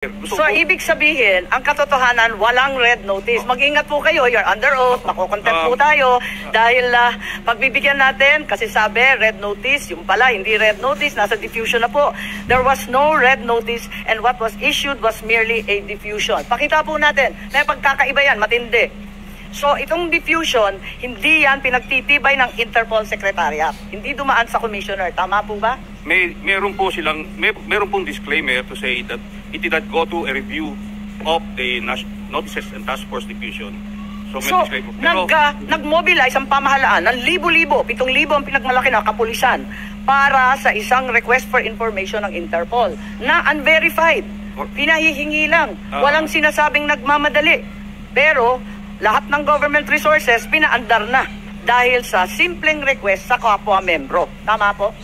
So, ibig sabihin, ang katotohanan, walang red notice. Mag-ingat po kayo, you're under oath, makukontent po tayo. Dahil pagbibigyan natin, kasi sabi, red notice, yung pala, hindi red notice, nasa diffusion na po. There was no red notice and what was issued was merely a diffusion. Pakita po natin, may pagkakaiba yan, matindi. So, itong diffusion, hindi yan pinagtitibay ng Interpol Secretariat. Hindi dumaan sa Commissioner. Tama po ba? Meron pong disclaimer to say that it did not go to a review of the notices and task force diffusion. So nag-mobilize ang pamahalaan ng libo-libo, 7,000 ang pinagmalaki na kapulisan para sa isang request for information ng Interpol na unverified. Pinahihingi lang. Walang sinasabing nagmamadali. Pero lahat ng government resources pinaandar na dahil sa simpleng request sa kapwa-membro. Tama po?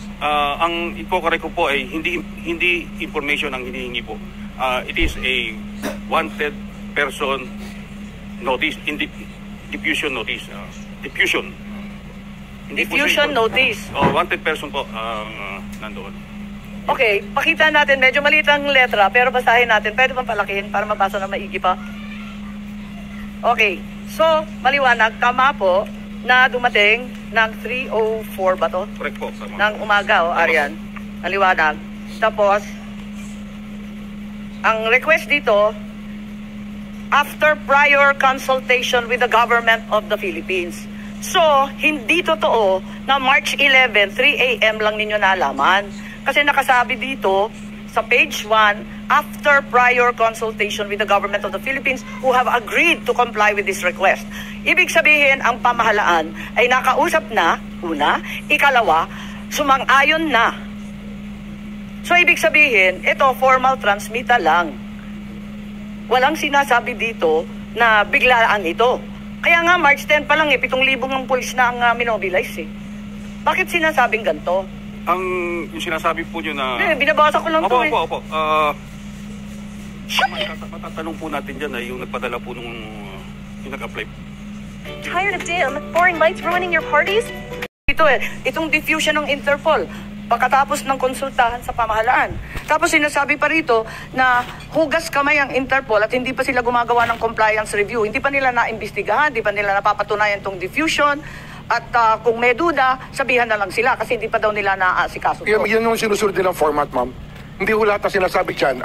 Ang iko-correct ko po ay hindi information ang hinihingi po. It is a wanted person notice, diffusion notice. Diffusion. Diffusion notice. Wanted person po nandoon. Okay, pakita natin. Medyo maliit ang letra, pero basahin natin. Pwede bang palakihin para mabasa na maigi pa? Okay, so maliwanag, tama po na dumating ng 3:04 ba to? Correct po. Ng umaga, Arian. Maliwanag. Tapos, ang request dito, after prior consultation with the government of the Philippines. So, hindi totoo na March 11, 3 a.m. lang ninyo nalaman. Kasi nakasabi dito, sa page 1, after prior consultation with the government of the Philippines who have agreed to comply with this request. Ibig sabihin, ang pamahalaan ay nakausap na, una, ikalawa, sumang-ayon na. So, ibig sabihin, ito, formal transmittal lang. Walang sinasabi dito na biglaan ito. Kaya nga, March 10 pa lang 7,000 ng pulis na ang minobilize eh. Bakit sinasabing ganito? Yung sinasabi po nyo na... binabasa ko lang ito eh. Opo. Matatanong po natin dyan ay yung nagpadala po nung yung nag-apply. Tired of dim, boring lights ruining your parties? Ito itong diffusion ng Interpol pagkatapos ng konsultahan sa pamahalaan. Tapos sinasabi pa rito na hugas kamay ang Interpol at hindi pa sila gumagawa ng compliance review. Hindi pa nila naimbestigahan, hindi pa nila napapatunayan itong diffusion. At kung may duda, sabihan na lang sila kasi hindi pa daw nila naaasikaso. Yan yung sinusunod nilang format, ma'am. Hindi ko lahat na sinasabi dyan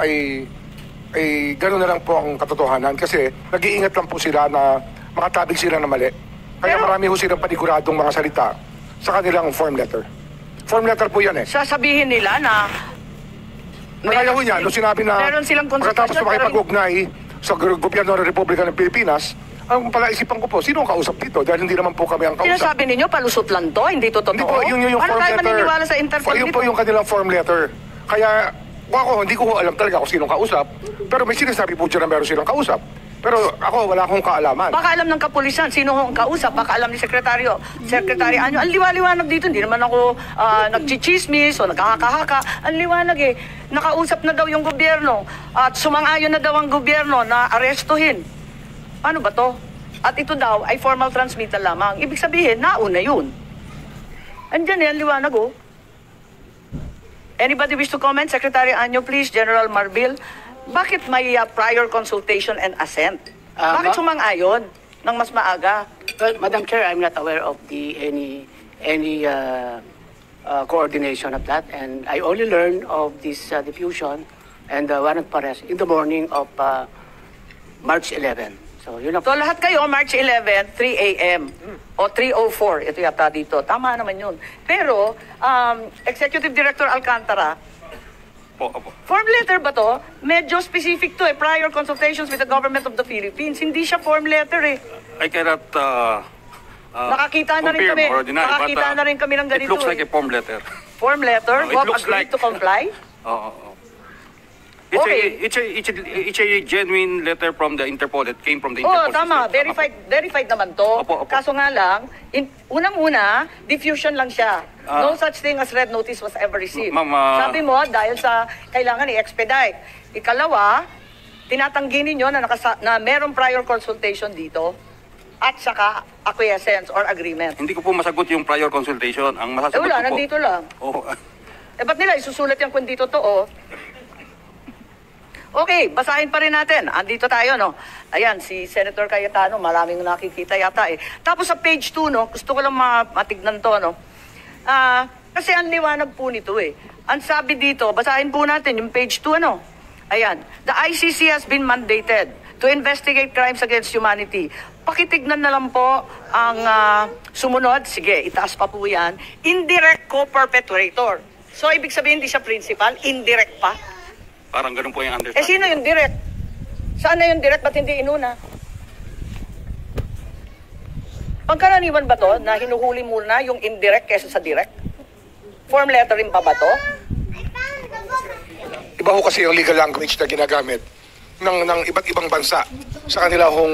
ay gano'n na lang po ang katotohanan kasi nag-iingat lang po sila na makatabig sila na mali. Kaya marami ho silang paniguradong mga salita sa kanilang form letter. Form letter po yan eh. Sasabihin nila na... Nakaya ho niya, nung sinabi na pagkatapos na makipag-ugnay sa gobyerno ng Republika ng Pilipinas, ang palaisipan ko po, sino ang kausap dito? Dahil hindi naman po kami ang kausap. Sinasabi ninyo, palusot lang to, hindi to totoo. Hindi po, yung paano form tayo letter. maniniwala sa Interpol Yun dito? po yung kanilang form letter. Kaya, hindi ko alam talaga kung sino ang kausap. Pero may sinasabi po dyan na meron silang kausap. Pero ako, wala akong kaalaman. Baka alam ng kapulisan, sino ang kausap, baka alam ni Secretary Anyo. Ang liwaliwanag dito, hindi naman ako nagchichismis o nagkakahaka. Ang liwanag eh, nakausap na daw yung gobyerno at sumang-ayon na daw ang gobyerno na arestuhin. Paano ba to? At ito daw ay formal transmittal lamang. Ibig sabihin, nauna yun. Andyan yan, liwanag oh. Anybody wish to comment? Secretary Anyo, please. General Marbil. Bakit may prior consultation and assent? Bakit sumang-ayon ng mas maaga? Well, Madam Chair, I'm not aware of any coordination of that, and I only learned of this diffusion and warrant for arrest in the morning of March 11. So lahat kayo, March 11, 3 a.m. o 3:04. Ito yata dito. Tama naman yun. Pero, Executive Director Alcantara, form letter ba to? Medyo specific to prior consultations with the government of the Philippines. Hindi siya form letter eh. I cannot nakakita na rin kami. Nakakita na rin kami ng ganito. It looks like a form letter. Form letter? Who have agreed to comply? It's a genuine letter from the Interpol that came from the Interpol. Tama. Verified naman to. Opo. Kaso nga lang, unang-una, diffusion lang siya. No such thing as red notice was ever received. Sabi mo, dahil sa kailangan i-expedite. Ikalawa, tinatanggi ninyo na merong prior consultation dito at saka acquiescence or agreement. Hindi ko po masagot yung prior consultation. Ang masasagot ko po... nandito lang. Ba't nila isusulat yan kung dito to, Okay, basahin pa rin natin. Andito tayo, no? Ayan, si Senator Cayetano, maraming nakikita yata eh. Tapos sa page 2, no? Gusto ko lang matignan to, no? Kasi ang liwanag po nito eh. Ang sabi dito, basahin po natin yung page 2, ano? Ayan, the ICC has been mandated to investigate crimes against humanity. Pakitignan na lang po ang sumunod. Sige, itaas pa po yan. Indirect co-perpetrator. So, ibig sabihin, hindi siya principal, indirect pa. Parang ganun po yung understanding. Eh, sino yung direct? Saan na yung direct? Ba't hindi inuna? Pangkaraniwan ba to na hinuhuli muna yung indirect kesa sa direct? Form lettering pa ba to? Iba ho kasi yung legal language na ginagamit ng iba't ibang bansa sa kanila hong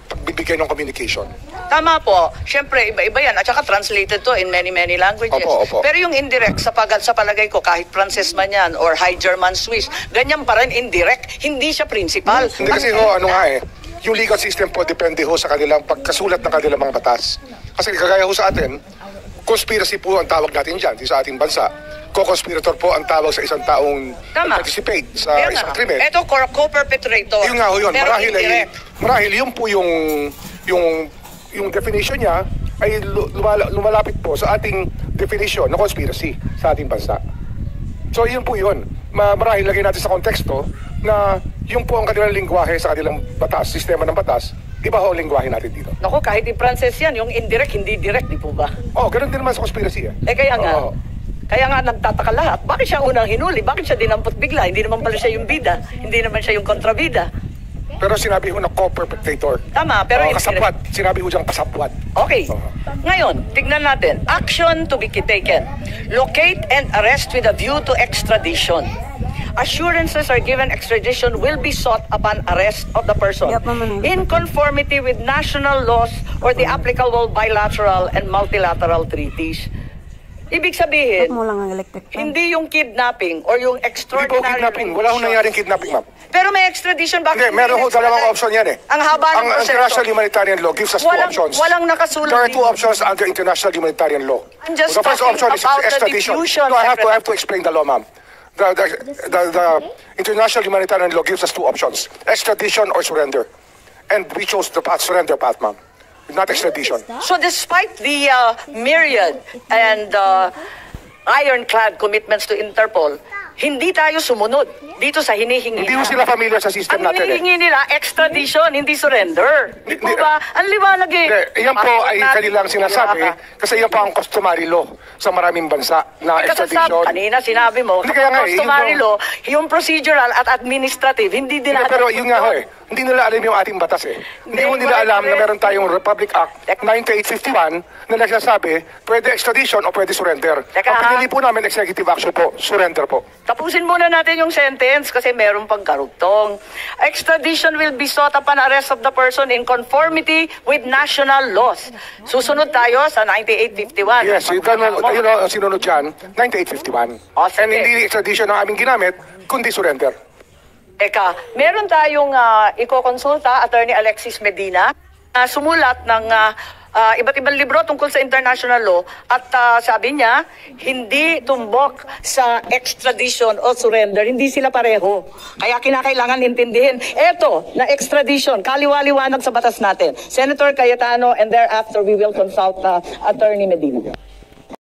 pagbibigay ng communication. Tama po. Siyempre, iba-iba yan. At saka translated to in many languages. Opo. Pero yung indirect, sa palagay ko, kahit Frances man yan or High German Swiss, ganyan pa rin indirect. Hindi siya principal. Hindi kasi ho, ano nga eh, yung legal system po depende ho sa kanilang pagkasulat ng kanilang mga batas. Kasi kagaya ho sa atin, conspiracy po ang tawag natin dyan, sa ating bansa. Co-conspirator po ang tawag sa isang taong participate sa isang krimen. Ito, co-perpetrator. Yun nga ho yun. Pero Marahil yun po yung definition niya ay lumalapit po sa ating definition ng conspiracy sa ating bansa. So yun po yun. Marahil lagay natin sa konteksto na yung po ang kanilang lingwahe sa kanilang batas, sistema ng batas, iba ho ang lingwahe natin dito. Naku, kahit i-Frances yan, yung indirect, hindi direct, di po ba? Ganun din naman sa conspiracy eh. Kaya nga. Kaya nga nagtataka lahat. Bakit siya unang hinuli? Bakit siya dinampot bigla? Hindi naman pala siya yung bida. Hindi naman siya yung kontrabida. Pero sinabi ko na co-perpetrator. Tama, pero kasapwat. Sinabi ko diyang kasapwat. Okay. Ngayon, tignan natin. Action to be taken. Locate and arrest with a view to extradition. Assurances are given extradition will be sought upon arrest of the person in conformity with national laws or the applicable bilateral and multilateral treaties. Ibig sabihin, hindi yung kidnapping or yung extraordinary... Hindi po kidnapping. Wala hong nangyaring kidnapping, ma'am. Pero may extradition. Hindi, meron ho dalawang option yan eh. Ang haba ng proseso. International humanitarian law gives us two options. Walang nakasulat. There are two options under international humanitarian law. I'm just the first option is about extradition. The diffusion. No, I have to explain the law, ma'am. The international humanitarian law gives us two options. Extradition or surrender. And we chose the surrender path, ma'am. Not extradition. So despite the myriad and ironclad commitments to Interpol, hindi tayo sumunod dito sa hinihingi. Hindi mo sila familiar sa system natin. Ang hinihingi nila, extradition, hindi surrender. Di po ba? Ang liwanag eh. Iyan po ay kanilang sinasabi kasi iyan po ang customary law sa maraming bansa na extradition. Kanina sinabi mo, customary law, yung procedural at administrative, hindi din natin. Pero yun nga ho eh. Hindi nila alam yung ating batas eh. Hindi mo nila alam na meron tayong Republic Act 9851 na nagsasabi pwede extradition o pwede surrender. Ang pinili po namin executive action po, surrender po. Tapusin muna natin yung sentence kasi meron pang karugtong. Extradition will be sought upon arrest of the person in conformity with national laws. Susunod tayo sa 9851. Yes, yun ang sinunod dyan, 9851. And hindi extradition ang aming ginamit, kundi surrender. Meron tayong iko-konsulta, Attorney Alexis Medina, sumulat ng iba't ibang libro tungkol sa international law at sabi niya, hindi tumbok sa extradition o surrender, hindi sila pareho. Kaya kinakailangan intindihin. Eto, na extradition, kaliwa-liwanag sa batas natin. Senator Cayetano, and thereafter we will consult Attorney Medina.